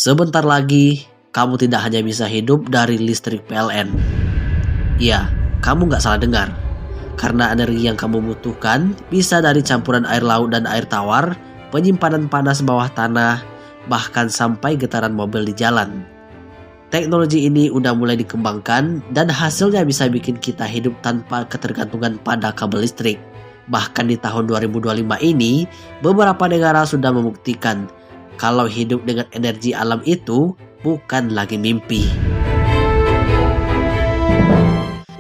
Sebentar lagi, kamu tidak hanya bisa hidup dari listrik PLN. Ya, kamu nggak salah dengar. Karena energi yang kamu butuhkan bisa dari campuran air laut dan air tawar, penyimpanan panas bawah tanah, bahkan sampai getaran mobil di jalan. Teknologi ini udah mulai dikembangkan dan hasilnya bisa bikin kita hidup tanpa ketergantungan pada kabel listrik. Bahkan di tahun 2025 ini, beberapa negara sudah membuktikan kalau hidup dengan energi alam itu bukan lagi mimpi.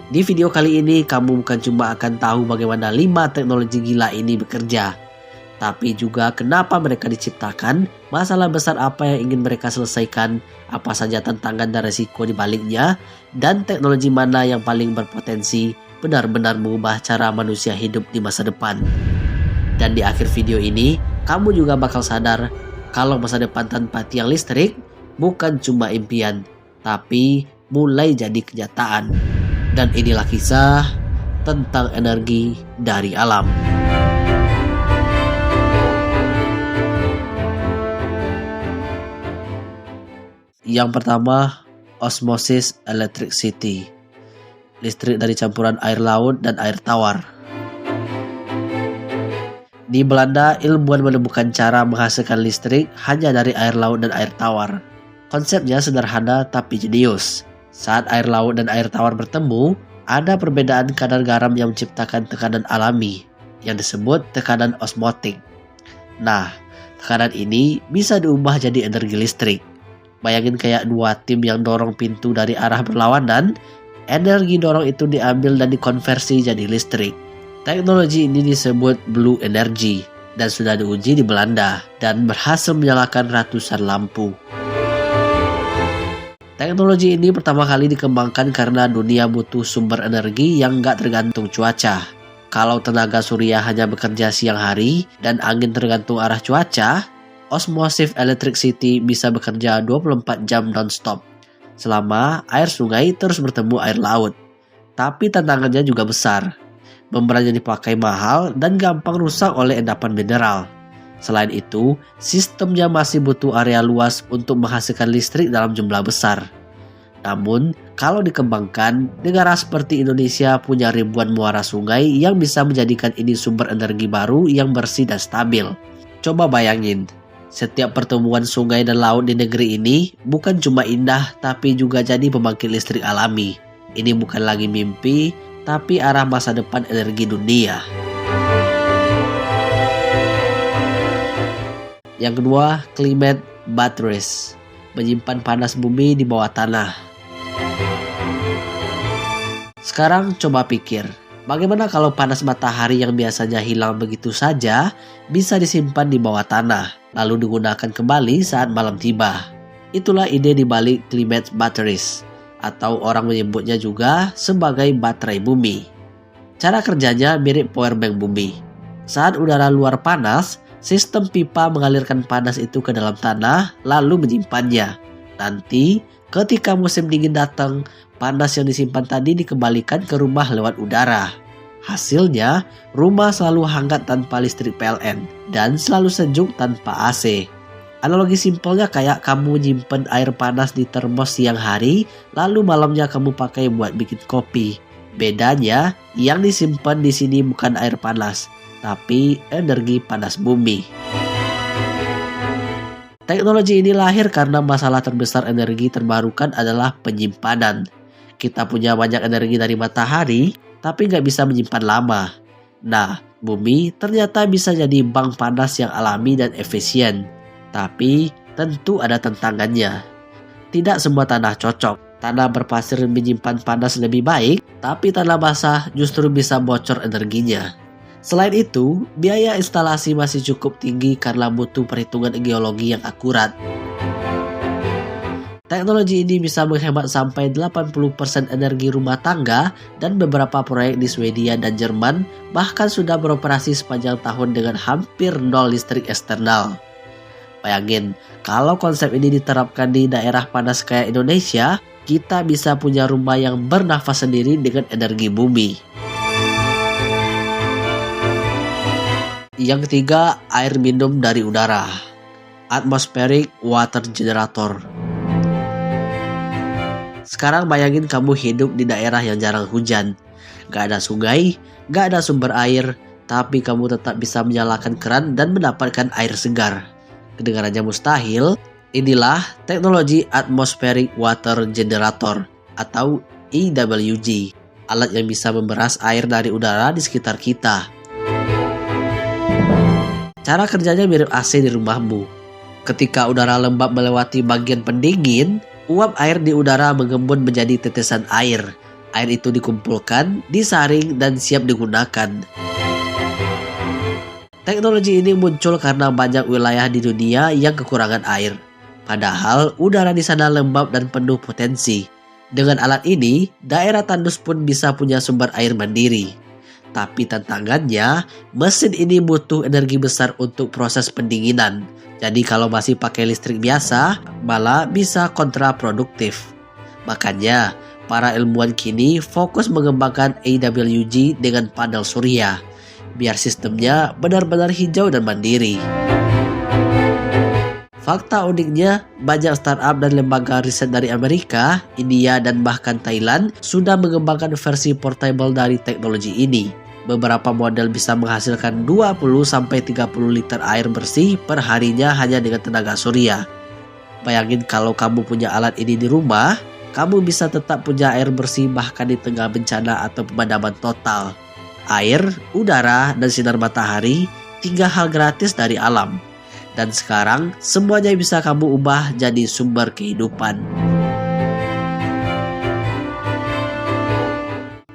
Di video kali ini kamu bukan cuma akan tahu bagaimana 5 teknologi gila ini bekerja, tapi juga kenapa mereka diciptakan, masalah besar apa yang ingin mereka selesaikan, apa saja tantangan dan resiko di baliknya, dan teknologi mana yang paling berpotensi benar-benar mengubah cara manusia hidup di masa depan. Dan di akhir video ini, kamu juga bakal sadar kalau masa depan tanpa tiang listrik bukan cuma impian, tapi mulai jadi kenyataan. Dan inilah kisah tentang energi dari alam. Yang pertama, osmosis electricity. Listrik dari campuran air laut dan air tawar. Di Belanda, ilmuwan menemukan cara menghasilkan listrik hanya dari air laut dan air tawar. Konsepnya sederhana tapi jenius. Saat air laut dan air tawar bertemu, ada perbedaan kadar garam yang menciptakan tekanan alami, yang disebut tekanan osmotik. Nah, tekanan ini bisa diubah jadi energi listrik. Bayangin kayak dua tim yang dorong pintu dari arah berlawanan, energi dorong itu diambil dan dikonversi jadi listrik. Teknologi ini disebut Blue Energy dan sudah diuji di Belanda dan berhasil menyalakan ratusan lampu. Teknologi ini pertama kali dikembangkan karena dunia butuh sumber energi yang nggak tergantung cuaca. Kalau tenaga surya hanya bekerja siang hari dan angin tergantung arah cuaca, osmosis electricity bisa bekerja 24 jam non-stop selama air sungai terus bertemu air laut. Tapi tantangannya juga besar. Membrannya dipakai mahal dan gampang rusak oleh endapan mineral. Selain itu, sistemnya masih butuh area luas untuk menghasilkan listrik dalam jumlah besar. Namun, kalau dikembangkan, negara seperti Indonesia punya ribuan muara sungai yang bisa menjadikan ini sumber energi baru yang bersih dan stabil. Coba bayangin, setiap pertemuan sungai dan laut di negeri ini bukan cuma indah tapi juga jadi pembangkit listrik alami. Ini bukan lagi mimpi, tapi arah masa depan energi dunia. Yang kedua, climate batteries, menyimpan panas bumi di bawah tanah. Sekarang coba pikir, bagaimana kalau panas matahari yang biasanya hilang begitu saja bisa disimpan di bawah tanah, lalu digunakan kembali saat malam tiba. Itulah ide di balik climate batteries, atau orang menyebutnya juga sebagai baterai bumi. Cara kerjanya mirip powerbank bumi. Saat udara luar panas, sistem pipa mengalirkan panas itu ke dalam tanah lalu menyimpannya. Nanti ketika musim dingin datang, panas yang disimpan tadi dikembalikan ke rumah lewat udara. Hasilnya, rumah selalu hangat tanpa listrik PLN dan selalu sejuk tanpa AC. Analogi simpelnya kayak kamu nyimpen air panas di termos siang hari, lalu malamnya kamu pakai buat bikin kopi. Bedanya, yang disimpan di sini bukan air panas, tapi energi panas bumi. Teknologi ini lahir karena masalah terbesar energi terbarukan adalah penyimpanan. Kita punya banyak energi dari matahari, tapi nggak bisa menyimpan lama. Nah, bumi ternyata bisa jadi bank panas yang alami dan efisien. Tapi tentu ada tantangannya. Tidak semua tanah cocok. Tanah berpasir menyimpan panas lebih baik, tapi tanah basah justru bisa bocor energinya. Selain itu, biaya instalasi masih cukup tinggi karena butuh perhitungan geologi yang akurat. Teknologi ini bisa menghemat sampai 80% energi rumah tangga dan beberapa proyek di Swedia dan Jerman bahkan sudah beroperasi sepanjang tahun dengan hampir nol listrik eksternal. Bayangin, kalau konsep ini diterapkan di daerah panas kayak Indonesia, kita bisa punya rumah yang bernafas sendiri dengan energi bumi. Yang ketiga, air minum dari udara. Atmospheric Water Generator. Sekarang bayangin kamu hidup di daerah yang jarang hujan. Gak ada sungai, gak ada sumber air, tapi kamu tetap bisa menyalakan keran dan mendapatkan air segar. Kedengarannya mustahil, inilah teknologi Atmospheric Water Generator atau AWG, alat yang bisa memeras air dari udara di sekitar kita. Cara kerjanya mirip AC di rumahmu. Ketika udara lembab melewati bagian pendingin, uap air di udara mengembun menjadi tetesan air. Air itu dikumpulkan, disaring, dan siap digunakan. Teknologi ini muncul karena banyak wilayah di dunia yang kekurangan air. Padahal udara di sana lembab dan penuh potensi. Dengan alat ini, daerah tandus pun bisa punya sumber air mandiri. Tapi tantangannya, mesin ini butuh energi besar untuk proses pendinginan. Jadi kalau masih pakai listrik biasa, malah bisa kontraproduktif. Makanya, para ilmuwan kini fokus mengembangkan AWG dengan panel surya, biar sistemnya benar-benar hijau dan mandiri. Fakta uniknya, banyak startup dan lembaga riset dari Amerika, India, dan bahkan Thailand sudah mengembangkan versi portable dari teknologi ini. Beberapa model bisa menghasilkan 20-30 liter air bersih per harinya hanya dengan tenaga surya. Bayangin kalau kamu punya alat ini di rumah, kamu bisa tetap punya air bersih bahkan di tengah bencana atau pemadaman total. Air, udara, dan sinar matahari, 3 hal gratis dari alam. Dan sekarang semuanya bisa kamu ubah jadi sumber kehidupan.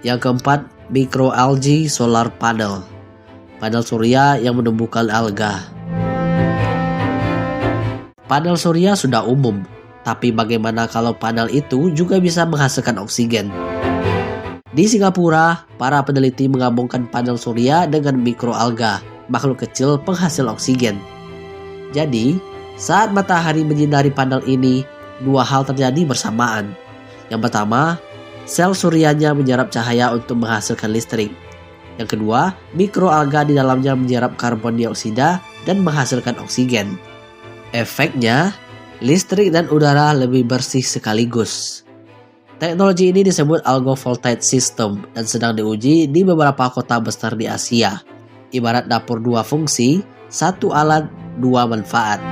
Yang keempat, microalgae solar panel. Panel surya yang menumbuhkan alga. Panel surya sudah umum, tapi bagaimana kalau panel itu juga bisa menghasilkan oksigen? Di Singapura, para peneliti menggabungkan panel surya dengan mikroalga, makhluk kecil penghasil oksigen. Jadi, saat matahari menyinari panel ini, 2 hal terjadi bersamaan. Yang pertama, sel suryanya menyerap cahaya untuk menghasilkan listrik. Yang kedua, mikroalga di dalamnya menyerap karbon dioksida dan menghasilkan oksigen. Efeknya, listrik dan udara lebih bersih sekaligus. Teknologi ini disebut algo-voltaic system dan sedang diuji di beberapa kota besar di Asia. Ibarat dapur 2 fungsi, 1 alat, 2 manfaat.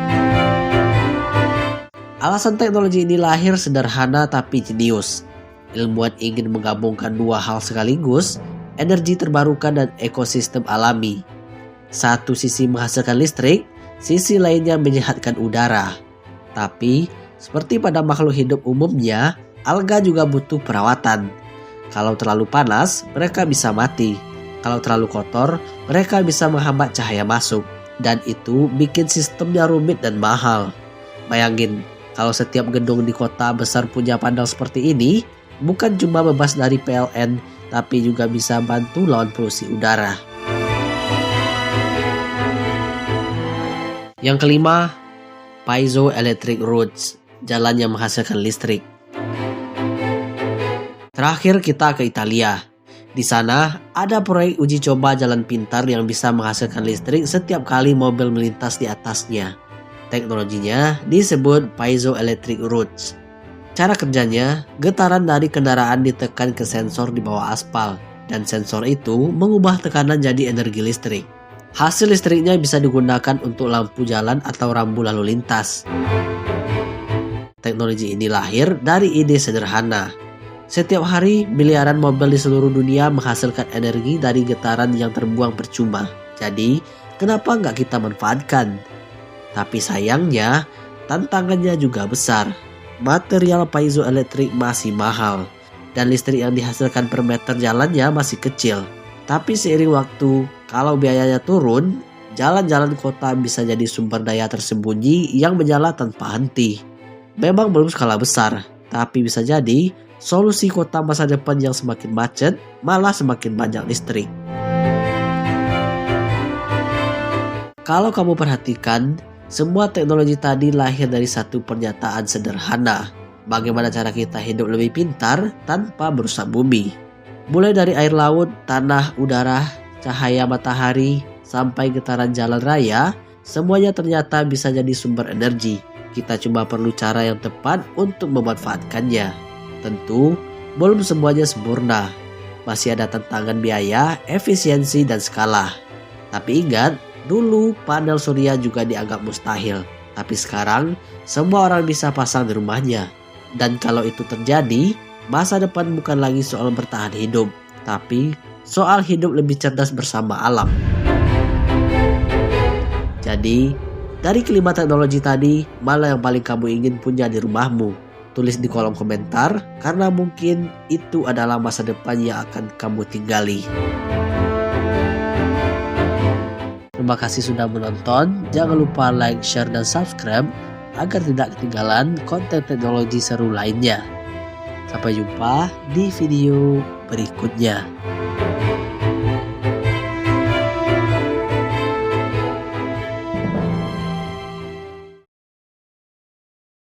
Alasan teknologi ini lahir sederhana tapi jenius. Ilmuwan ingin menggabungkan 2 hal sekaligus, energi terbarukan dan ekosistem alami. Satu sisi menghasilkan listrik, sisi lainnya menyehatkan udara. Tapi, seperti pada makhluk hidup umumnya, alga juga butuh perawatan. Kalau terlalu panas, mereka bisa mati. Kalau terlalu kotor, mereka bisa menghambat cahaya masuk. Dan itu bikin sistemnya rumit dan mahal. Bayangin, kalau setiap gedung di kota besar punya panel seperti ini, bukan cuma bebas dari PLN, tapi juga bisa bantu lawan polusi udara. Yang kelima, piezoelectric rods, jalan yang menghasilkan listrik. Terakhir kita ke Italia. Di sana ada proyek uji coba jalan pintar yang bisa menghasilkan listrik setiap kali mobil melintas di atasnya. Teknologinya disebut piezoelectric rods. Cara kerjanya, getaran dari kendaraan ditekan ke sensor di bawah aspal, dan sensor itu mengubah tekanan jadi energi listrik. Hasil listriknya bisa digunakan untuk lampu jalan atau rambu lalu lintas. Teknologi ini lahir dari ide sederhana. Setiap hari, miliaran mobil di seluruh dunia menghasilkan energi dari getaran yang terbuang percuma. Jadi, kenapa nggak kita manfaatkan? Tapi sayangnya, tantangannya juga besar. Material piezoelektrik masih mahal, dan listrik yang dihasilkan per meter jalannya masih kecil. Tapi seiring waktu, kalau biayanya turun, jalan-jalan kota bisa jadi sumber daya tersembunyi yang menyala tanpa henti. Memang belum skala besar, tapi bisa jadi solusi kota masa depan yang semakin macet, malah semakin banyak listrik. Kalau kamu perhatikan, semua teknologi tadi lahir dari satu pernyataan sederhana. Bagaimana cara kita hidup lebih pintar tanpa merusak bumi. Mulai dari air laut, tanah, udara, cahaya matahari, sampai getaran jalan raya, Semuanya ternyata bisa jadi sumber energi. Kita cuma perlu cara yang tepat untuk memanfaatkannya. Tentu, belum semuanya sempurna. Masih ada tantangan biaya, efisiensi, dan skala. Tapi ingat, dulu panel surya juga dianggap mustahil. Tapi sekarang, semua orang bisa pasang di rumahnya. Dan kalau itu terjadi, masa depan bukan lagi soal bertahan hidup, tapi soal hidup lebih cerdas bersama alam. Jadi, dari kelima teknologi tadi, mana yang paling kamu ingin punya di rumahmu? Tulis di kolom komentar, karena mungkin itu adalah masa depan yang akan kamu tinggali. Terima kasih sudah menonton. Jangan lupa like, share, dan subscribe agar tidak ketinggalan konten teknologi seru lainnya. Sampai jumpa di video berikutnya.